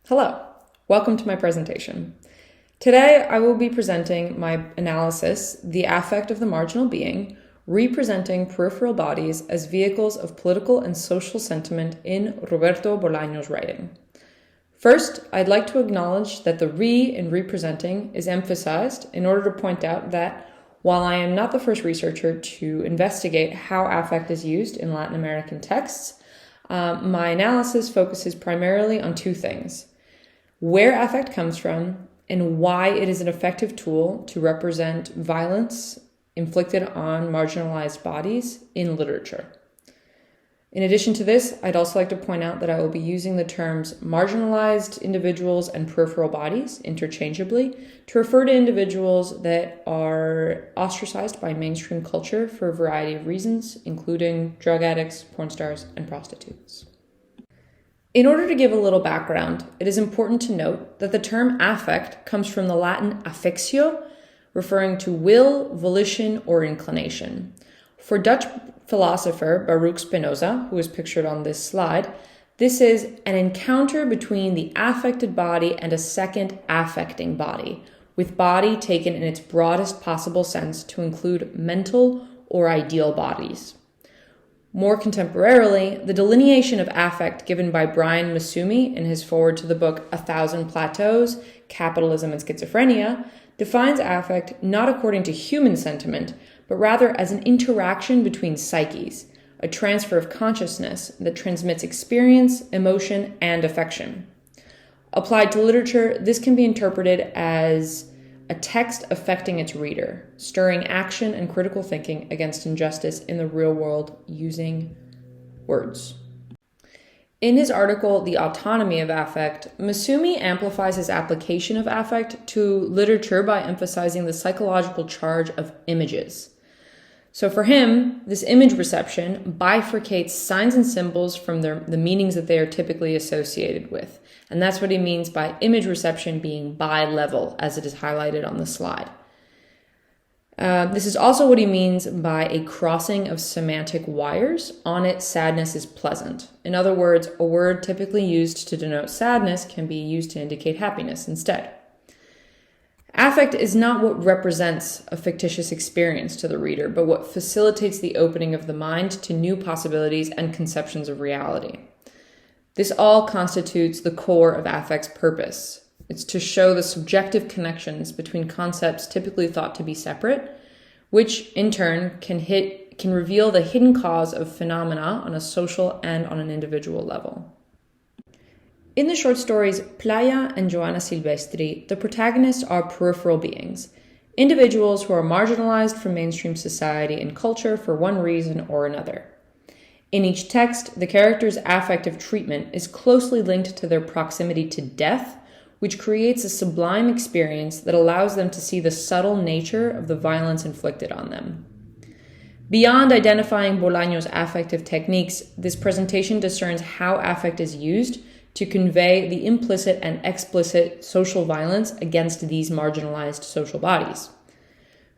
Hello, welcome to my presentation. Today I will be presenting my analysis, The Affect of the Marginal Being, representing peripheral bodies as vehicles of political and social sentiment in Roberto Bolaño's writing. First, I'd like to acknowledge that the in representing is emphasized in order to point out that while I am not the first researcher to investigate how affect is used in Latin American texts, my analysis focuses primarily on two things: where affect comes from and why it is an effective tool to represent violence inflicted on marginalized bodies in literature. In addition to this, I'd also like to point out that I will be using the terms marginalized individuals and peripheral bodies interchangeably to refer to individuals that are ostracized by mainstream culture for a variety of reasons, including drug addicts, porn stars, and prostitutes. In order to give a little background, it is important to note that the term affect comes from the Latin affectio, referring to will, volition, or inclination. For Dutch philosopher Baruch Spinoza, who is pictured on this slide, this is an encounter between the affected body and a second affecting body, with body taken in its broadest possible sense to include mental or ideal bodies. More contemporarily, the delineation of affect given by Brian Masumi in his foreword to the book A Thousand Plateaus, Capitalism and Schizophrenia, defines affect not according to human sentiment, but rather as an interaction between psyches, a transfer of consciousness that transmits experience, emotion, and affection. Applied to literature, this can be interpreted as a text affecting its reader, stirring action and critical thinking against injustice in the real world using words. In his article, The Autonomy of Affect, Masumi amplifies his application of affect to literature by emphasizing the psychological charge of images. So for him, this image reception bifurcates signs and symbols from the meanings that they are typically associated with. And that's what he means by image reception being bi-level, as it is highlighted on the slide. This is also what he means by a crossing of semantic wires. On it, sadness is pleasant. In other words, a word typically used to denote sadness can be used to indicate happiness instead. Affect is not what represents a fictitious experience to the reader, but what facilitates the opening of the mind to new possibilities and conceptions of reality. This all constitutes the core of affect's purpose. It's to show the subjective connections between concepts typically thought to be separate, which in turn can reveal the hidden cause of phenomena on a social and on an individual level. In the short stories Playa and Joana Silvestri, the protagonists are peripheral beings, individuals who are marginalized from mainstream society and culture for one reason or another. In each text, the characters' affective treatment is closely linked to their proximity to death, which creates a sublime experience that allows them to see the subtle nature of the violence inflicted on them. Beyond identifying Bolaño's affective techniques, this presentation discerns how affect is used to convey the implicit and explicit social violence against these marginalized social bodies.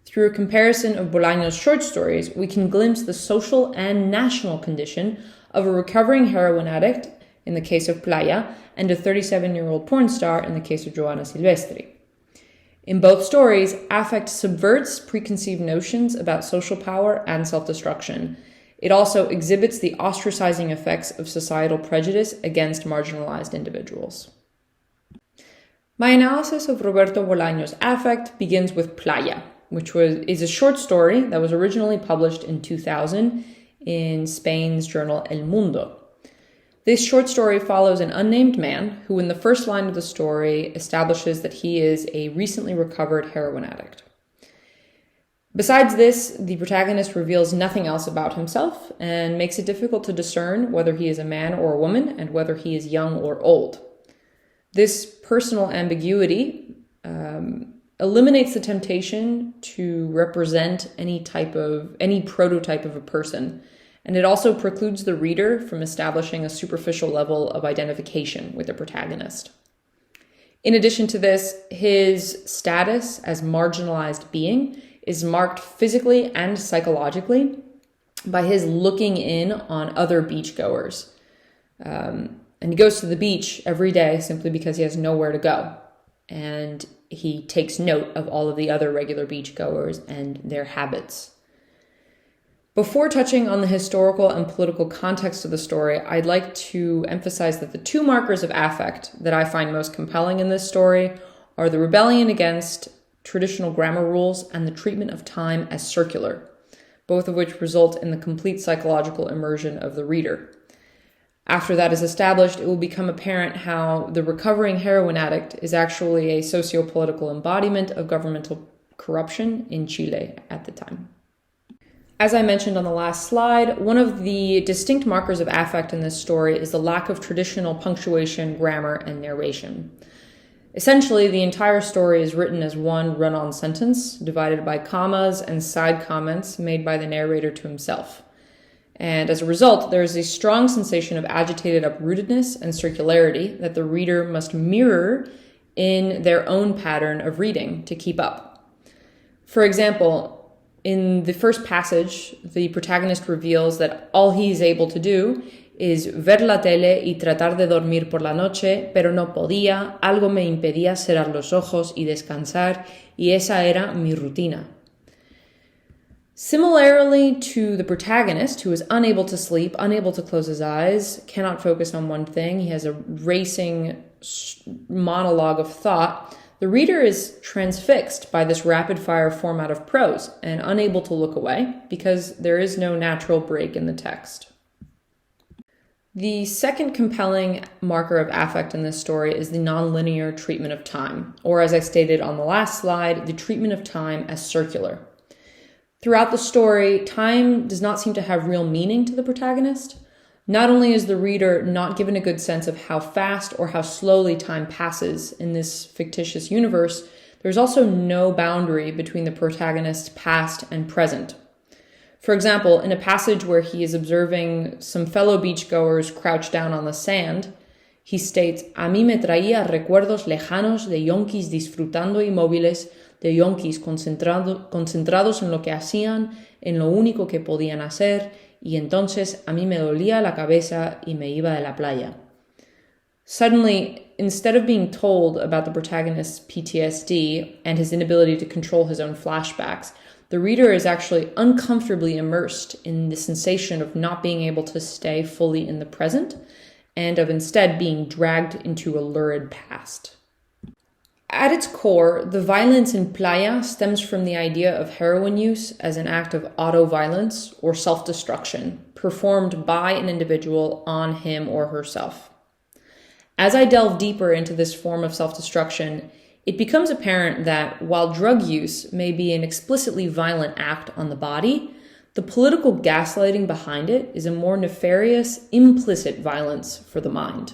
Through a comparison of Bolaño's short stories, we can glimpse the social and national condition of a recovering heroin addict, in the case of Playa, and a 37-year-old porn star, in the case of Joana Silvestri. In both stories, affect subverts preconceived notions about social power and self-destruction. It also exhibits the ostracizing effects of societal prejudice against marginalized individuals. My analysis of Roberto Bolaño's affect begins with Playa, which is a short story that was originally published in 2000 in Spain's journal El Mundo. This short story follows an unnamed man who, in the first line of the story, establishes that he is a recently recovered heroin addict. Besides this, the protagonist reveals nothing else about himself and makes it difficult to discern whether he is a man or a woman and whether he is young or old. This personal ambiguity eliminates the temptation to represent any prototype of a person, and it also precludes the reader from establishing a superficial level of identification with the protagonist. In addition to this, his status as marginalized being is marked physically and psychologically by his looking in on other beachgoers. And And he goes to the beach every day simply because he has nowhere to go. And he takes note of all of the other regular beachgoers and their habits. Before touching on the historical and political context of the story, I'd like to emphasize that the two markers of affect that I find most compelling in this story are the rebellion against traditional grammar rules and the treatment of time as circular, both of which result in the complete psychological immersion of the reader. After that is established, it will become apparent how the recovering heroin addict is actually a socio-political embodiment of governmental corruption in Chile at the time. As I mentioned on the last slide, one of the distinct markers of affect in this story is the lack of traditional punctuation, grammar, and narration. Essentially, the entire story is written as one run-on sentence, divided by commas and side comments made by the narrator to himself. And as a result, there is a strong sensation of agitated uprootedness and circularity that the reader must mirror in their own pattern of reading to keep up. For example, in the first passage, the protagonist reveals that all he is able to do is ver la tele y tratar de dormir por la noche, pero no podía, algo me impedía cerrar los ojos y descansar, y esa era mi rutina. Similarly to the protagonist, who is unable to sleep, unable to close his eyes, cannot focus on one thing, he has a racing monologue of thought, the reader is transfixed by this rapid-fire format of prose and unable to look away because there is no natural break in the text. The second compelling marker of affect in this story is the nonlinear treatment of time, or as I stated on the last slide, the treatment of time as circular. Throughout the story, time does not seem to have real meaning to the protagonist. Not only is the reader not given a good sense of how fast or how slowly time passes in this fictitious universe, there's also no boundary between the protagonist's past and present. For example, in a passage where he is observing some fellow beachgoers crouched down on the sand, he states, "A mí me traía recuerdos lejanos de yonkis disfrutando inmóviles, de yonkis concentrados en lo que hacían, en lo único que podían hacer, y entonces a mí me dolía la cabeza y me iba de la playa." Suddenly, instead of being told about the protagonist's PTSD and his inability to control his own flashbacks, the reader is actually uncomfortably immersed in the sensation of not being able to stay fully in the present and of instead being dragged into a lurid past. At its core, the violence in Playa stems from the idea of heroin use as an act of auto-violence or self-destruction performed by an individual on him or herself. As I delve deeper into this form of self-destruction, it becomes apparent that while drug use may be an explicitly violent act on the body, the political gaslighting behind it is a more nefarious, implicit violence for the mind.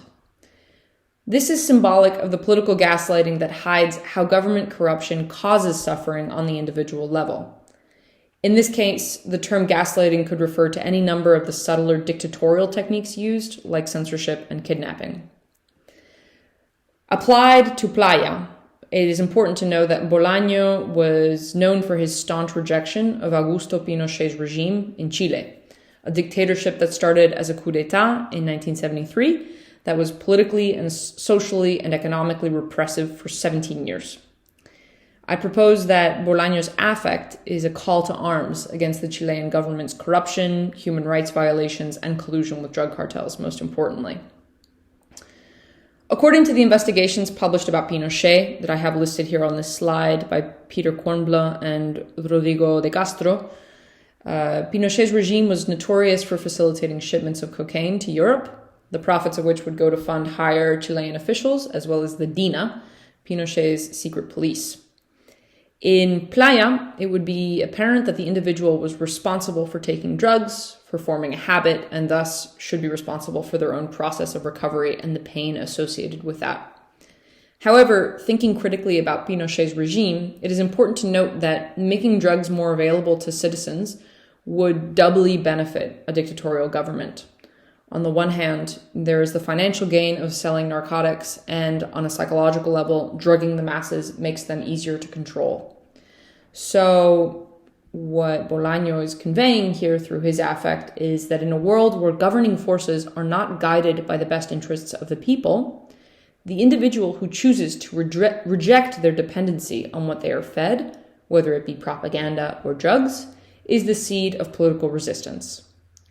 This is symbolic of the political gaslighting that hides how government corruption causes suffering on the individual level. In this case, the term gaslighting could refer to any number of the subtler dictatorial techniques used, like censorship and kidnapping. Applied to Playa, it is important to know that Bolaño was known for his staunch rejection of Augusto Pinochet's regime in Chile, a dictatorship that started as a coup d'etat in 1973 that was politically and socially and economically repressive for 17 years. I propose that Bolaño's affect is a call to arms against the Chilean government's corruption, human rights violations, and collusion with drug cartels, most importantly. According to the investigations published about Pinochet that I have listed here on this slide by Peter Kornbluh and Rodrigo de Castro, Pinochet's regime was notorious for facilitating shipments of cocaine to Europe, the profits of which would go to fund higher Chilean officials, as well as the DINA, Pinochet's secret police. In Playa, it would be apparent that the individual was responsible for taking drugs, for forming a habit, and thus should be responsible for their own process of recovery and the pain associated with that. However, thinking critically about Pinochet's regime, it is important to note that making drugs more available to citizens would doubly benefit a dictatorial government. On the one hand, there is the financial gain of selling narcotics, and on a psychological level, drugging the masses makes them easier to control. So, what Bolaño is conveying here through his affect is that in a world where governing forces are not guided by the best interests of the people, the individual who chooses to reject their dependency on what they are fed, whether it be propaganda or drugs, is the seed of political resistance.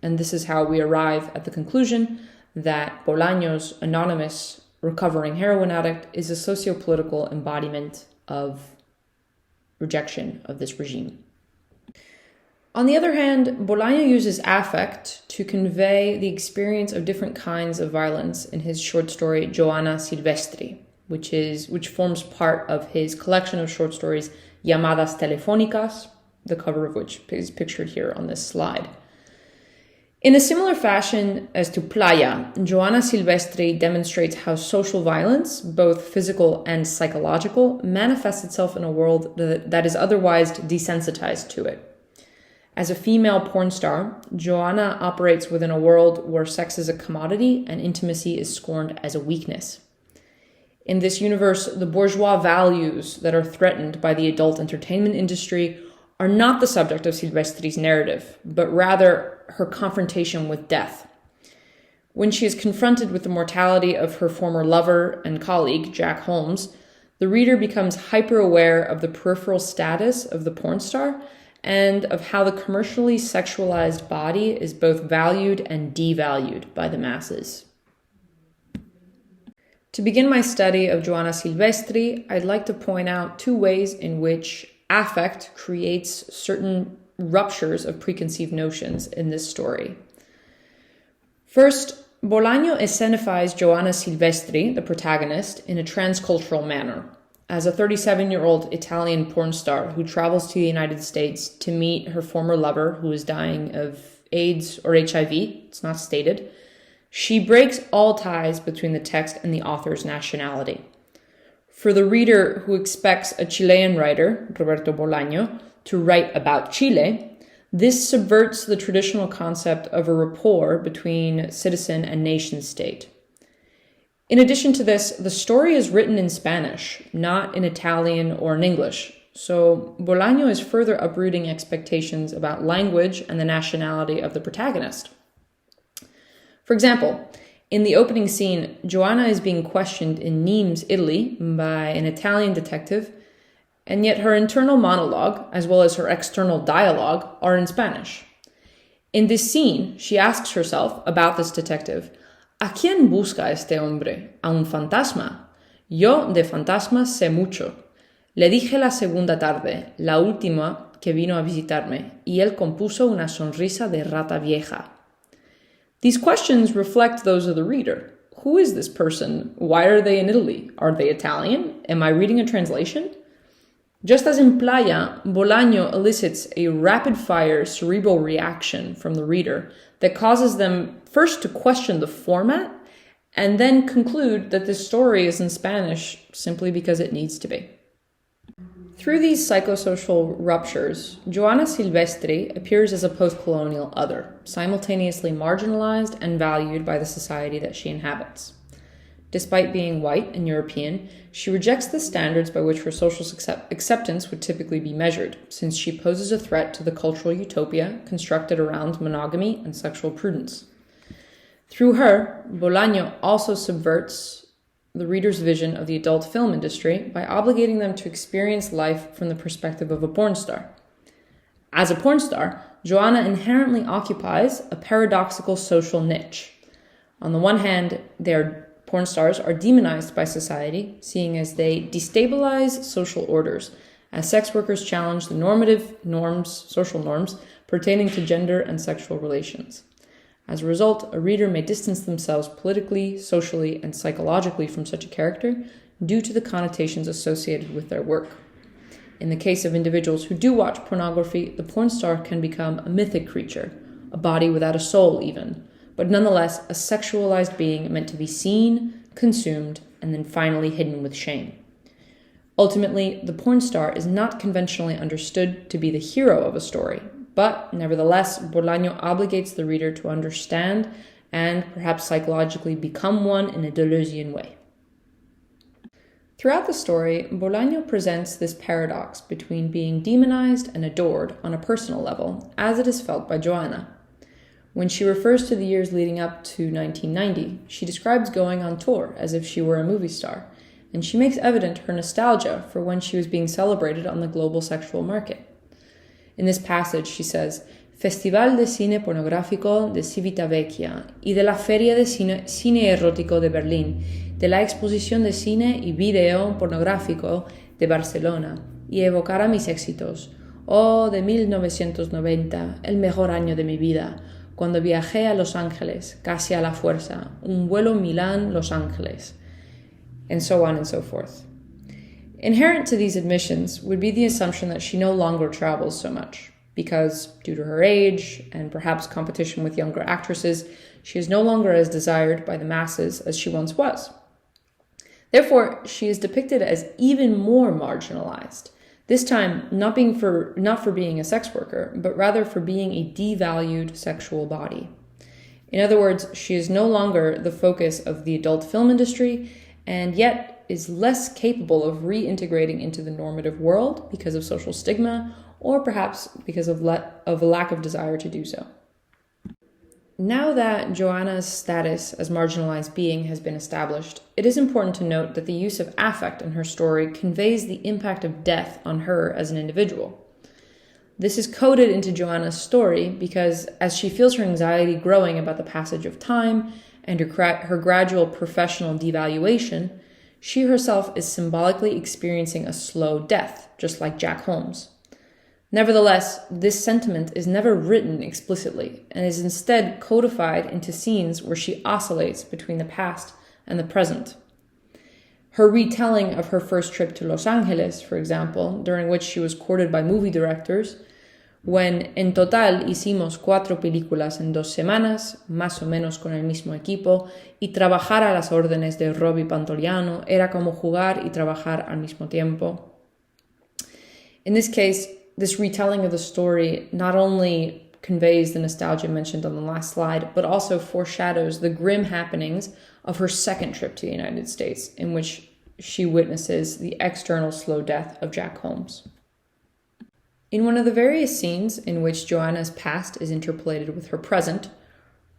And this is how we arrive at the conclusion that Bolaño's anonymous recovering heroin addict is a socio-political embodiment of rejection of this regime. On the other hand, Bolaño uses affect to convey the experience of different kinds of violence in his short story Joana Silvestri, which forms part of his collection of short stories Llamadas Telefónicas, the cover of which is pictured here on this slide. In a similar fashion as to Playa, Joana Silvestri demonstrates how social violence, both physical and psychological, manifests itself in a world that is otherwise desensitized to it. As a female porn star, Joana operates within a world where sex is a commodity and intimacy is scorned as a weakness. In this universe, the bourgeois values that are threatened by the adult entertainment industry are not the subject of Silvestri's narrative, but rather her confrontation with death. When she is confronted with the mortality of her former lover and colleague, Jack Holmes, the reader becomes hyper-aware of the peripheral status of the porn star and of how the commercially sexualized body is both valued and devalued by the masses. To begin my study of Joana Silvestri, I'd like to point out two ways in which affect creates certain ruptures of preconceived notions in this story. First, Bolaño escenifies Joana Silvestri, the protagonist, in a transcultural manner, as a 37-year-old Italian porn star who travels to the United States to meet her former lover who is dying of AIDS or HIV, it's not stated. She breaks all ties between the text and the author's nationality. For the reader who expects a Chilean writer, Roberto Bolaño, to write about Chile, this subverts the traditional concept of a rapport between citizen and nation state. In addition to this, the story is written in Spanish, not in Italian or in English, so Bolaño is further uprooting expectations about language and the nationality of the protagonist. For example, in the opening scene, Joanna is being questioned in Nimes, Italy, by an Italian detective, and yet her internal monologue, as well as her external dialogue, are in Spanish. In this scene, she asks herself about this detective, ¿A quién busca este hombre? ¿A un fantasma? Yo de fantasmas sé mucho. Le dije la segunda tarde, la última que vino a visitarme, y él compuso una sonrisa de rata vieja. These questions reflect those of the reader. Who is this person? Why are they in Italy? Are they Italian? Am I reading a translation? Just as in Playa, Bolaño elicits a rapid-fire cerebral reaction from the reader that causes them first to question the format and then conclude that this story is in Spanish simply because it needs to be. Through these psychosocial ruptures, Joana Silvestri appears as a post-colonial other, simultaneously marginalized and valued by the society that she inhabits. Despite being white and European, she rejects the standards by which her social acceptance would typically be measured, since she poses a threat to the cultural utopia constructed around monogamy and sexual prudence. Through her, Bolaño also subverts the reader's vision of the adult film industry by obligating them to experience life from the perspective of a porn star. As a porn star, Joanna inherently occupies a paradoxical social niche. On the one hand, porn stars are demonized by society, seeing as they destabilize social orders, as sex workers challenge the normative social norms pertaining to gender and sexual relations. As a result, a reader may distance themselves politically, socially, and psychologically from such a character due to the connotations associated with their work. In the case of individuals who do watch pornography, the porn star can become a mythic creature, a body without a soul even, but nonetheless a sexualized being meant to be seen, consumed, and then finally hidden with shame. Ultimately, the porn star is not conventionally understood to be the hero of a story, but nevertheless, Bolaño obligates the reader to understand and perhaps psychologically become one in a Deleuzian way. Throughout the story, Bolaño presents this paradox between being demonized and adored on a personal level, as it is felt by Joanna. When she refers to the years leading up to 1990, she describes going on tour as if she were a movie star, and she makes evident her nostalgia for when she was being celebrated on the global sexual market. In this passage, she says, Festival de Cine Pornográfico de Civitavecchia y de la Feria de Cine Erótico de Berlín, de la Exposición de Cine y Video Pornográfico de Barcelona, y evocar a mis éxitos. Oh, de 1990, el mejor año de mi vida, cuando viajé a Los Ángeles, casi a la fuerza, un vuelo Milán-Los Ángeles, and so on and so forth. Inherent to these admissions would be the assumption that she no longer travels so much, because due to her age and perhaps competition with younger actresses, she is no longer as desired by the masses as she once was. Therefore, she is depicted as even more marginalized, this time not for being a sex worker, but rather for being a devalued sexual body. In other words, she is no longer the focus of the adult film industry, and yet is less capable of reintegrating into the normative world because of social stigma, or perhaps because of a lack of desire to do so. Now that Joanna's status as marginalized being has been established, it is important to note that the use of affect in her story conveys the impact of death on her as an individual. This is coded into Joanna's story because as she feels her anxiety growing about the passage of time and her gradual professional devaluation, she herself is symbolically experiencing a slow death, just like Jack Holmes. Nevertheless, this sentiment is never written explicitly and is instead codified into scenes where she oscillates between the past and the present. Her retelling of her first trip to Los Angeles, for example, during which she was courted by movie directors, when en total hicimos 4 películas en 2 semanas, más o menos con el mismo equipo, y trabajar a las órdenes de Robbie Pantoliano era como jugar y trabajar al mismo tiempo. In this case, this retelling of the story not only conveys the nostalgia mentioned on the last slide, but also foreshadows the grim happenings of her second trip to the United States, in which she witnesses the external slow death of Jack Holmes. In one of the various scenes in which Joanna's past is interpolated with her present,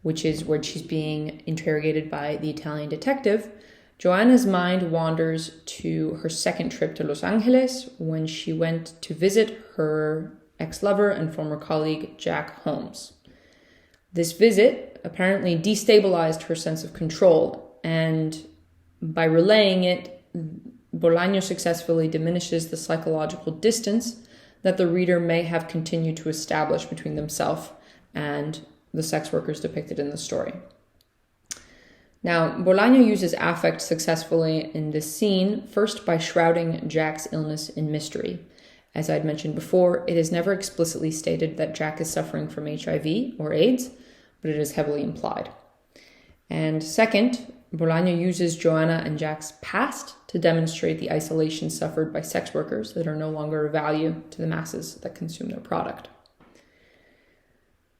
which is where she's being interrogated by the Italian detective, Joanna's mind wanders to her second trip to Los Angeles when she went to visit her ex-lover and former colleague, Jack Holmes. This visit apparently destabilized her sense of control, and by relaying it, Bolaño successfully diminishes the psychological distance that the reader may have continued to establish between themselves and the sex workers depicted in the story. Now, Bolaño uses affect successfully in this scene, first by shrouding Jack's illness in mystery. As I'd mentioned before, it is never explicitly stated that Jack is suffering from HIV or AIDS, but it is heavily implied. And second, Bolaño uses Joanna and Jack's past to demonstrate the isolation suffered by sex workers that are no longer of value to the masses that consume their product.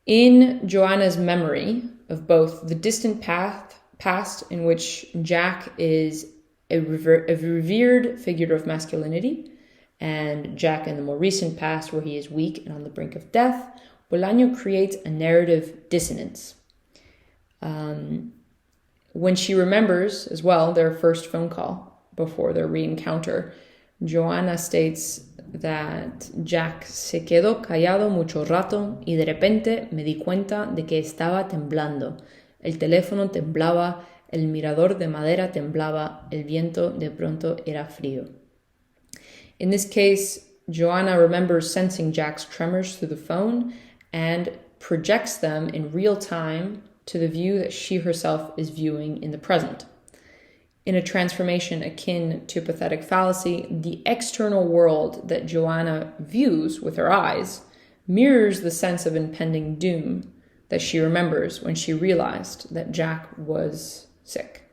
In Joanna's memory of both the distant past in which Jack is a revered figure of masculinity, and Jack in the more recent past where he is weak and on the brink of death, Bolaño creates a narrative dissonance. When she remembers, as well, their first phone call before their re-encounter, Joanna states that Jack se quedó callado mucho rato y de repente me di cuenta de que estaba temblando. El teléfono temblaba, el mirador de madera temblaba, el viento de pronto era frío. In this case, Joanna remembers sensing Jack's tremors through the phone and projects them in real time to the view that she herself is viewing in the present. In a transformation akin to pathetic fallacy, the external world that Joanna views with her eyes mirrors the sense of impending doom that she remembers when she realized that Jack was sick.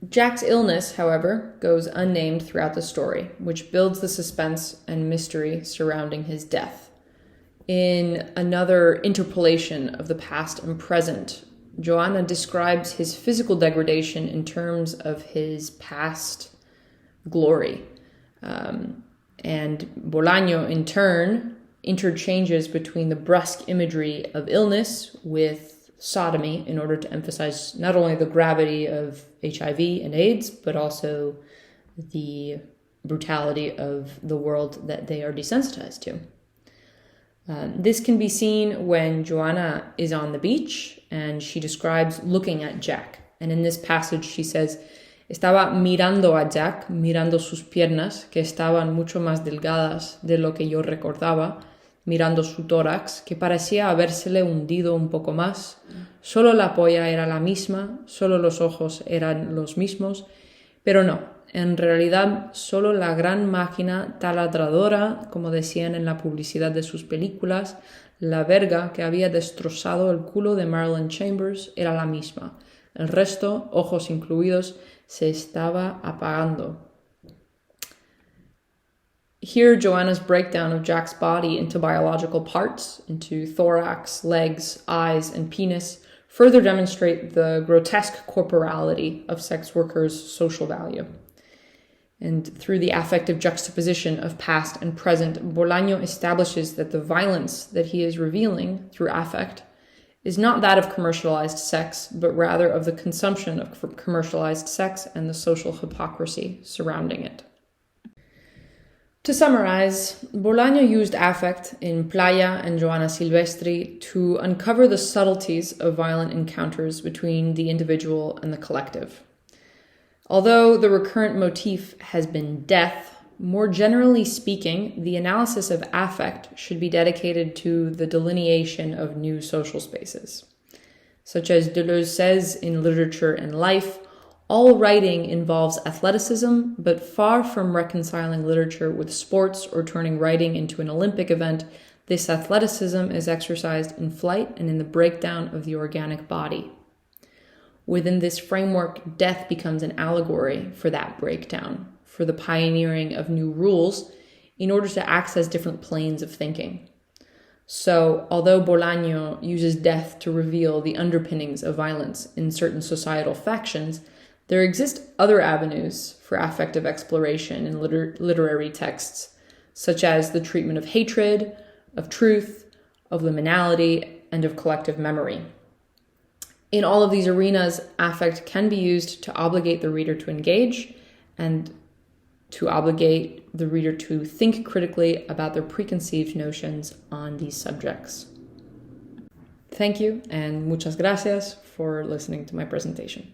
Jack's illness, however, goes unnamed throughout the story, which builds the suspense and mystery surrounding his death. In another interpolation of the past and present, Joanna describes his physical degradation in terms of his past glory. And Bolaño, in turn, interchanges between the brusque imagery of illness with sodomy in order to emphasize not only the gravity of HIV and AIDS, but also the brutality of the world that they are desensitized to. This can be seen when Joanna is on the beach and she describes looking at Jack. And in this passage she says, estaba mirando a Jack, mirando sus piernas, que estaban mucho más delgadas de lo que yo recordaba, mirando su tórax, que parecía habérsele hundido un poco más. Solo la polla era la misma, solo los ojos eran los mismos, pero no. En realidad, solo la gran máquina taladradora, como decían en la publicidad de sus películas, la verga que había destrozado el culo de Marilyn Chambers era la misma. El resto, ojos incluidos, se estaba apagando. Here, Joanna's breakdown of Jack's body into biological parts, into thorax, legs, eyes, and penis, further demonstrate the grotesque corporality of sex workers' social value. And through the affective juxtaposition of past and present, Bolaño establishes that the violence that he is revealing through affect is not that of commercialized sex, but rather of the consumption of commercialized sex and the social hypocrisy surrounding it. To summarize, Bolaño used affect in Playa and Joanna Silvestri to uncover the subtleties of violent encounters between the individual and the collective. Although the recurrent motif has been death, more generally speaking, the analysis of affect should be dedicated to the delineation of new social spaces. Such as Deleuze says in Literature and Life, all writing involves athleticism, but far from reconciling literature with sports or turning writing into an Olympic event, this athleticism is exercised in flight and in the breakdown of the organic body. Within this framework, death becomes an allegory for that breakdown, for the pioneering of new rules in order to access different planes of thinking. So, although Bolaño uses death to reveal the underpinnings of violence in certain societal factions, there exist other avenues for affective exploration in literary texts, such as the treatment of hatred, of truth, of liminality, and of collective memory. In all of these arenas, affect can be used to obligate the reader to engage and to obligate the reader to think critically about their preconceived notions on these subjects. Thank you, and muchas gracias for listening to my presentation.